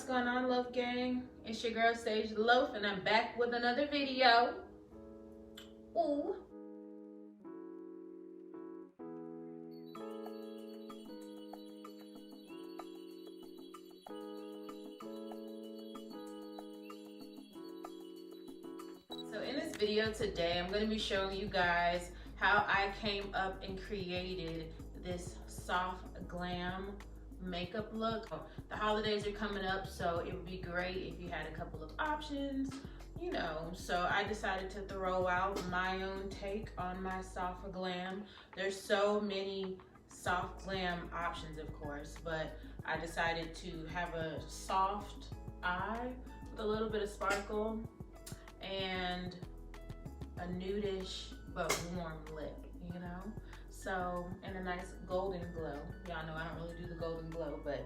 What's going on, Loaf Gang? It's your girl Staj Loaf, and I'm back with another video. Ooh. So in this video today, I'm going to be showing you guys how I came up and created this soft glam makeup look. The holidays are coming up, so it would be great if you had a couple of options, you know. So I decided to throw out my own take on my soft glam. There's so many soft glam options, of course, but I decided to have a soft eye with a little bit of sparkle and a nudish but warm lip, you know? So, and a nice golden glow. Y'all know I don't really do the golden glow, but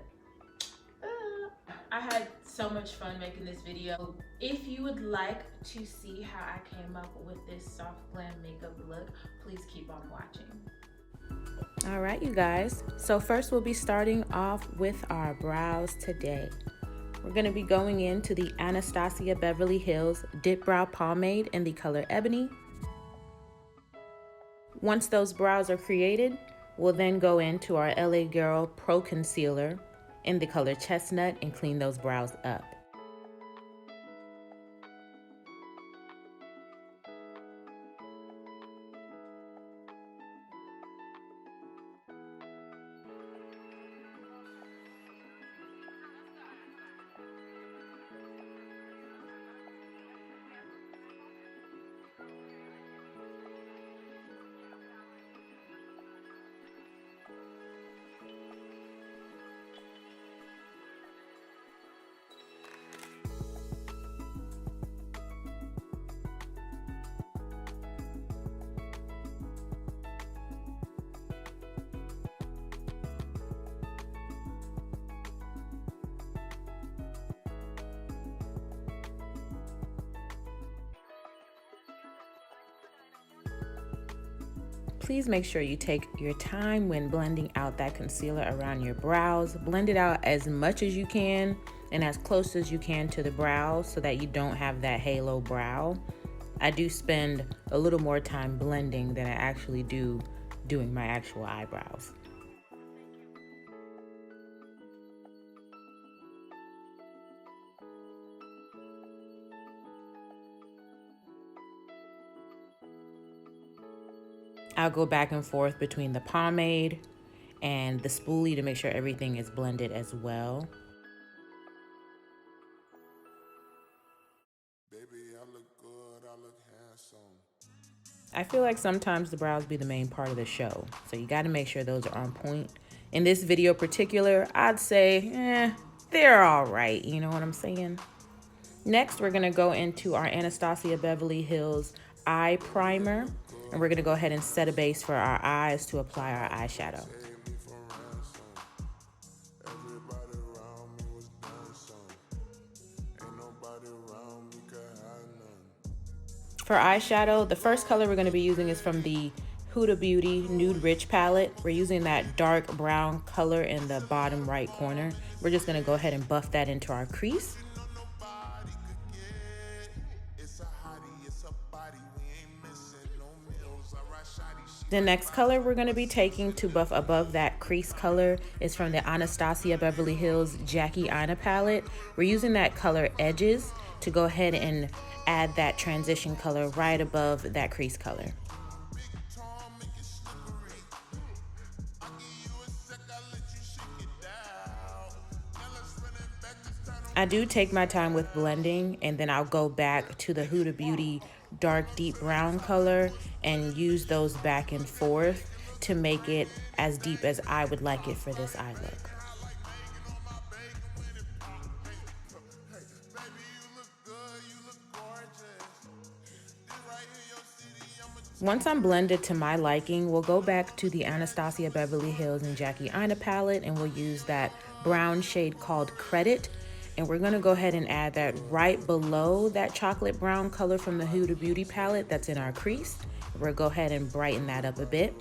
I had so much fun making this video. If you would like to see how I came up with this soft glam makeup look, please keep on watching. All right, you guys. So first we'll be starting off with our brows today. We're gonna be going into the Anastasia Beverly Hills Dipbrow Pomade in the color Ebony. Once those brows are created, we'll then go into our LA Girl Pro Concealer in the color Chestnut and clean those brows up. Please make sure you take your time when blending out that concealer around your brows. Blend it out as much as you can and as close as you can to the brow so that you don't have that halo brow. I do spend a little more time blending than I actually do doing my actual eyebrows. I'll go back and forth between the pomade and the spoolie to make sure everything is blended as well. Baby, I look good, I look handsome. I feel like sometimes the brows be the main part of the show, so you gotta make sure those are on point. In this video particular, I'd say, they're all right, you know what I'm saying? Next, we're gonna go into our Anastasia Beverly Hills eye primer. And we're gonna go ahead and set a base for our eyes to apply our eyeshadow. For eyeshadow, the first color we're gonna be using is from the Huda Beauty Nude Rich palette. We're using that dark brown color in the bottom right corner. We're just gonna go ahead and buff that into our crease. The next color we're going to be taking to buff above that crease color is from the Anastasia Beverly Hills Jackie Aina palette. We're using that color Edges to go ahead and add that transition color right above that crease color. I do take my time with blending, and then I'll go back to the Huda Beauty dark deep brown color and use those back and forth to make it as deep as I would like it for this eye look. Once I'm blended to my liking, we'll go back to the Anastasia Beverly Hills and Jackie Aina palette, and we'll use that brown shade called Credit. And we're gonna go ahead and add that right below that chocolate brown color from the Huda Beauty palette that's in our crease. We'll go ahead and brighten that up a bit.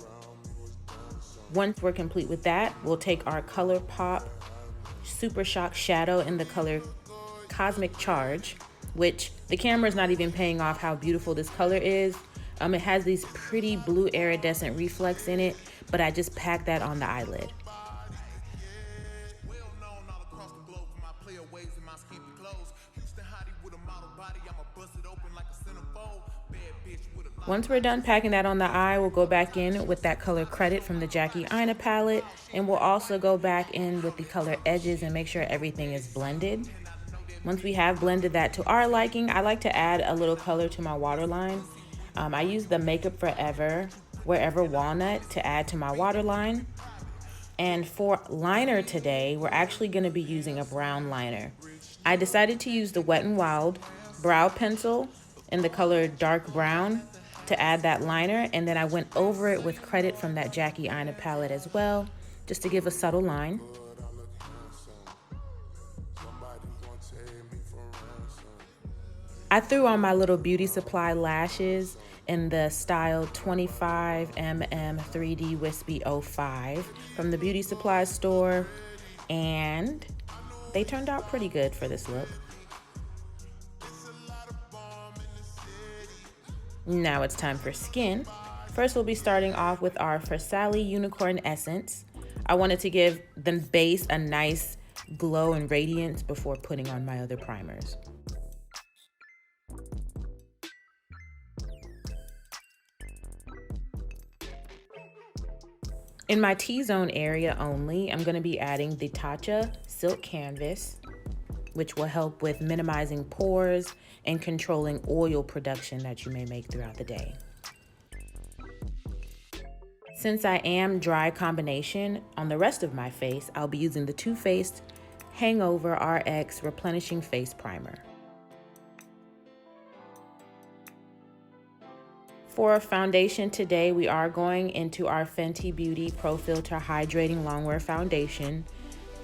Once we're complete with that, we'll take our Colourpop Super Shock Shadow in the color Cosmic Charge, which the camera is not even paying off how beautiful this color is. It has these pretty blue iridescent reflex in it, but I just packed that on the eyelid. Once we're done packing that on the eye, we'll go back in with that color Credit from the Jackie Aina palette, and we'll also go back in with the color Edges and make sure everything is blended. Once we have blended that to our liking, I like to add a little color to my waterline. I use the Makeup Wherever Walnut to add to my waterline. And for liner today, we're actually going to be using a brown liner. I decided to use the Wet n Wild brow pencil in the color Dark Brown to add that liner, and then I went over it with Credit from that Jackie Aina palette as well, just to give a subtle line. I threw on my little beauty supply lashes in the style 25mm 3D Wispy 05 from the beauty supply store, and they turned out pretty good for this look. Now it's time for skin. First, we'll be starting off with our Farsali Unicorn Essence. I wanted to give the base a nice glow and radiance before putting on my other primers. In my T-zone area only, I'm going to be adding the Tatcha Silk Canvas, which will help with minimizing pores and controlling oil production that you may make throughout the day. Since I am dry combination on the rest of my face, I'll be using the Too Faced HangoverRX Replenishing Face Primer. For foundation today, we are going into our Fenty Beauty Pro Filter Hydrating Longwear Foundation.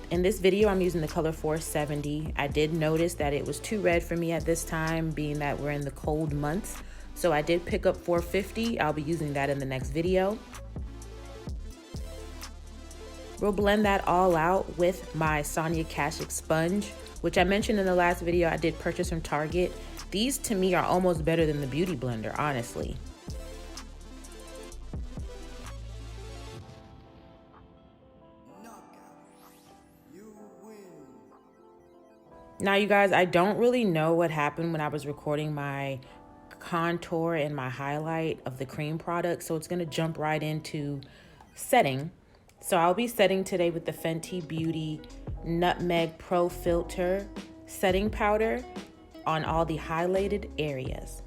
In this video, I'm using the color 470. I did notice that it was too red for me at this time, being that we're in the cold months. So I did pick up 450. I'll be using that in the next video. We'll blend that all out with my Sonia Kashuk sponge, which I mentioned in the last video I did purchase from Target. These to me are almost better than the Beauty Blender, honestly. Now you guys, I don't really know what happened when I was recording my contour and my highlight of the cream product, so it's gonna jump right into setting. So I'll be setting today with the Fenty Beauty Nutmeg Pro Filter setting powder on all the highlighted areas.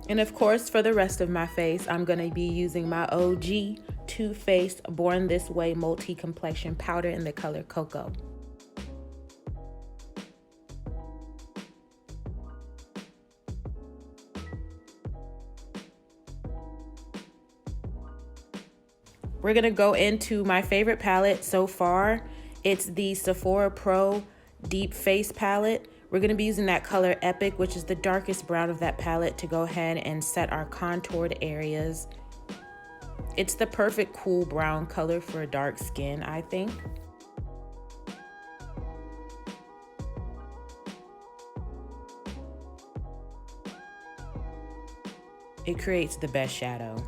And of course, for the rest of my face, I'm going to be using my OG Too Faced Born This Way Multi-Complexion Powder in the color Cocoa. We're going to go into my favorite palette so far. It's the Sephora Pro Deep Face Palette. We're going to be using that color Epic, which is the darkest brown of that palette, to go ahead and set our contoured areas. It's the perfect cool brown color for dark skin, I think. It creates the best shadow.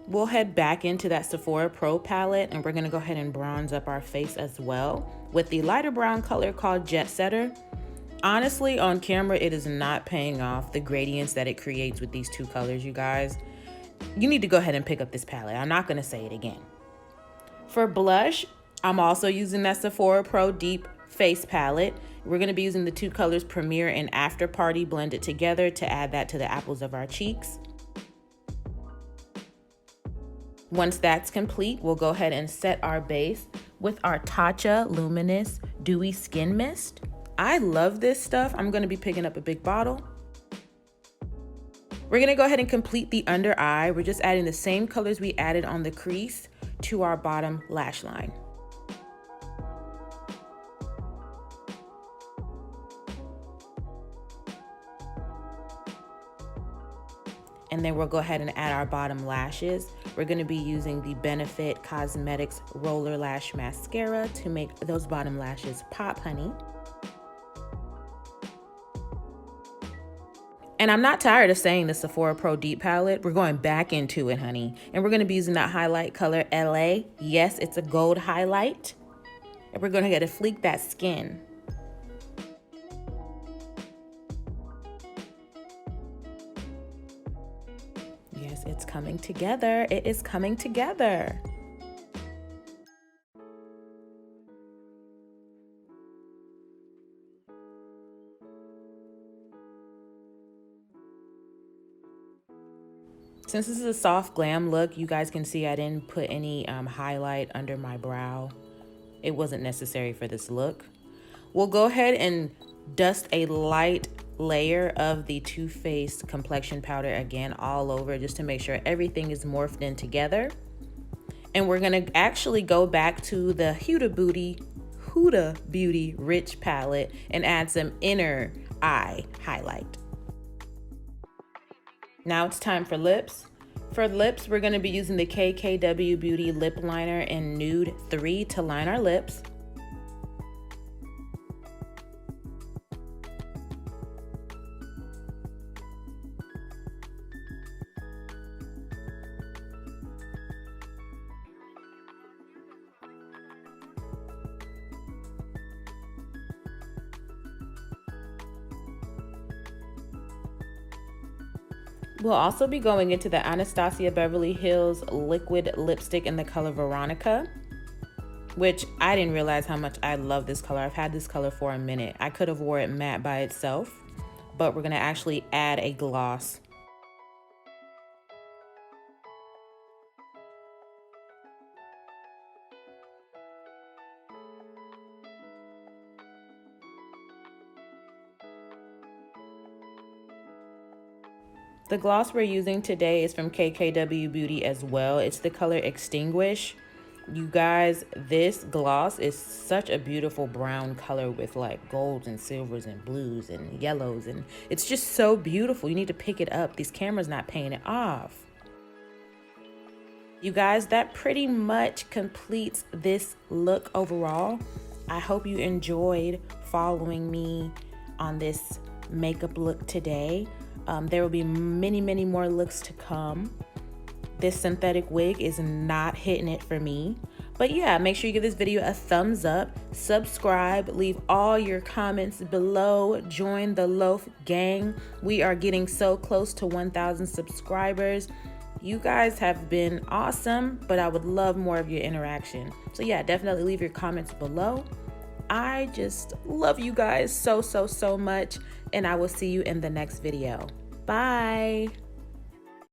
We'll head back into that Sephora Pro palette, and we're going to go ahead and bronze up our face as well with the lighter brown color called Jet Setter. Honestly, on camera, it is not paying off the gradients that it creates with these two colors, you guys. You need to go ahead and pick up this palette. I'm not going to say it again. For blush, I'm also using that Sephora Pro Deep Face palette. We're going to be using the two colors Premier and After Party blended together to add that to the apples of our cheeks. Once that's complete, we'll go ahead and set our base with our Tatcha-Luminous Dewy Skin Mist. I love this stuff. I'm going to be picking up a big bottle. We're gonna go ahead and complete the under eye. We're just adding the same colors we added on the crease to our bottom lash line. And then we'll go ahead and add our bottom lashes. We're gonna be using the Benefit Cosmetics Roller Lash Mascara to make those bottom lashes pop, honey. And I'm not tired of saying the Sephora Pro Deep Palette. We're going back into it, honey. And we're gonna be using that highlight color LA. Yes, it's a gold highlight. And we're gonna get to fleek that skin. Yes, it's coming together. It is coming together. Since this is a soft glam look, you guys can see I didn't put any highlight under my brow. It wasn't necessary for this look. We'll go ahead and dust a light layer of the Too Faced complexion powder again all over, just to make sure everything is morphed in together. And we're gonna actually go back to the Huda Beauty Rich palette and add some inner eye highlight. Now it's time for lips. For lips, we're gonna be using the KKW Beauty Lip Liner in Nude 3 to line our lips. We'll also be going into the Anastasia Beverly Hills liquid lipstick in the color Veronica, which I didn't realize how much I love this color. I've had this color for a minute. I could have wore it matte by itself, but we're gonna actually add a gloss. The gloss we're using today is from KKW Beauty as well. It's the color Extinguish. You guys, this gloss is such a beautiful brown color with like golds and silvers and blues and yellows, and it's just so beautiful. You need to pick it up. These cameras not paying it off. You guys, that pretty much completes this look overall. I hope you enjoyed following me on this makeup look today. There will be many more looks to come. This synthetic wig is not hitting it for me. But yeah, make sure you give this video a thumbs up, subscribe, leave all your comments below, join the Loaf gang. We are getting so close to 1,000 subscribers. You guys have been awesome, but I would love more of your interaction. So yeah, definitely leave your comments below. I just love you guys so much, and I will see you in the next video. Bye.